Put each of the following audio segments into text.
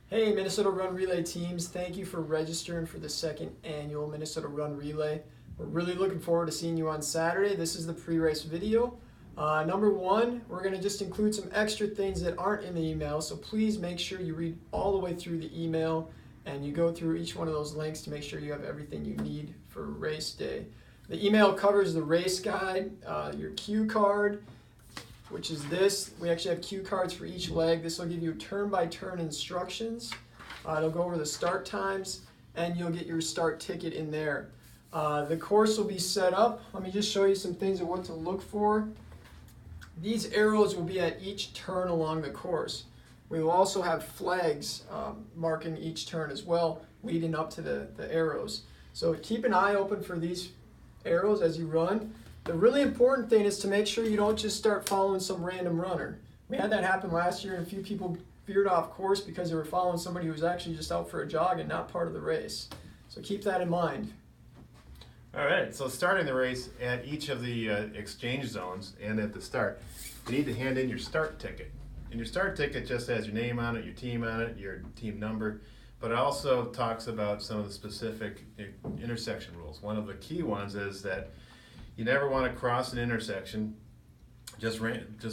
Hey, Minnesota Run Relay teams, thank you for registering for the second annual Minnesota Run Relay. We're really looking forward to seeing you on Saturday. This is the pre-race video. Number one, we're going to just include some extra things that aren't in the email, so please make sure you read all the way through the email and you go through each one of those links to make sure you have everything you need for race day. The email covers the race guide, your cue card, which is this. We actually have cue cards for each leg. This will give you turn-by-turn instructions. It'll go over the start times, and you'll get your start ticket in there. The course will be set up. Let me just show you some things of what to look for. These arrows will be at each turn along the course. We will also have flags marking each turn as well, leading up to the arrows. So keep an eye open for these arrows as you run. The really important thing is to make sure you don't just start following some random runner. We had that happen last year, and a few people veered off course because they were following somebody who was actually just out for a jog and not part of the race. So keep that in mind. All right, so starting the race at each of the exchange zones and at the start, you need to hand in your start ticket. And your start ticket just has your name on it, your team on it, your team number, but it also talks about some of the specific intersection rules. One of the key ones is that you never want to cross an intersection just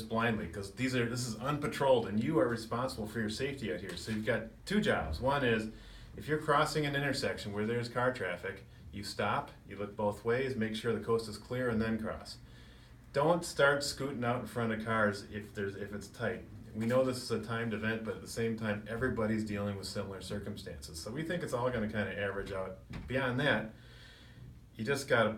blindly, because this is unpatrolled and you are responsible for your safety out here. So you've got two jobs. One is, if you're crossing an intersection where there's car traffic, you stop, you look both ways, make sure the coast is clear, and then cross. Don't start scooting out in front of cars if it's tight. We know this is a timed event, but at the same time, everybody's dealing with similar circumstances. So we think it's all going to kind of average out. Beyond that, you just gotta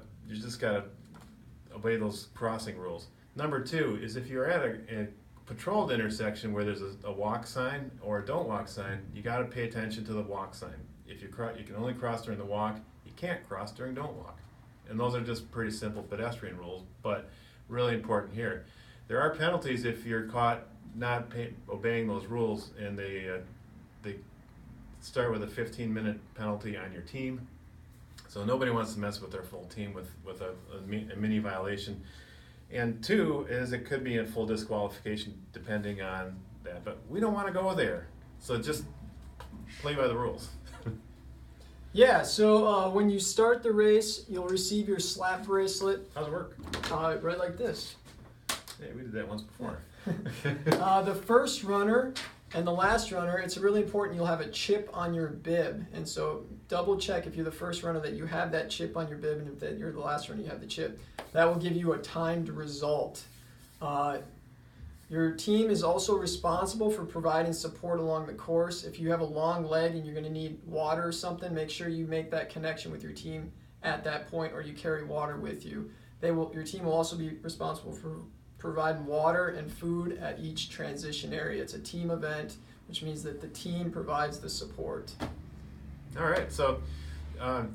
obey those crossing rules. Number two is, if you're at a patrolled intersection where there's a walk sign or a don't walk sign, you got to pay attention to the walk sign. If you can only cross during the walk, you can't cross during don't walk. And those are just pretty simple pedestrian rules, but really important here. There are penalties if you're caught not obeying those rules, and they start with a 15-minute penalty on your team. So nobody wants to mess with their full team with a mini violation. And two is, it could be a full disqualification depending on that. But we don't want to go there. So just play by the rules. Yeah, so when you start the race, you'll receive your slap bracelet. How's it work? Right like this. Hey, we did that once before. The first runner and the last runner, it's really important you'll have a chip on your bib. And so double check if you're the first runner that you have that chip on your bib, and if you're the last runner you have the chip. That will give you a timed result. Your team is also responsible for providing support along the course. If you have a long leg and you're going to need water or something, make sure you make that connection with your team at that point, or you carry water with you. Your team will also be responsible for providing water and food at each transition area. It's a team event, which means that the team provides the support. All right, so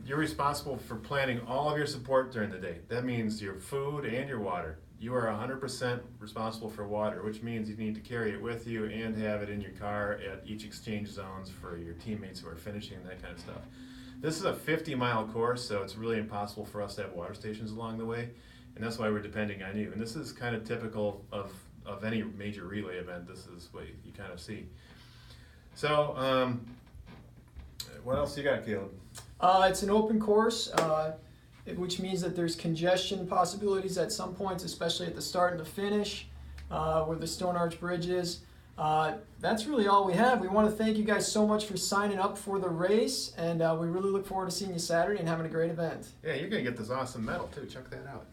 you're responsible for planning all of your support during the day. That means your food and your water. You are 100% responsible for water, which means you need to carry it with you and have it in your car at each exchange zones for your teammates who are finishing, that kind of stuff. This is a 50-mile course, so it's really impossible for us to have water stations along the way, and that's why we're depending on you. And this is kind of typical of any major relay event. This is what you kind of see. So, what else you got, Caleb? It's an open course, which means that there's congestion possibilities at some points, especially at the start and the finish, where the Stone Arch Bridge is. That's really all we have. We want to thank you guys so much for signing up for the race, and we really look forward to seeing you Saturday and having a great event. Yeah, you're going to get this awesome medal too. Check that out.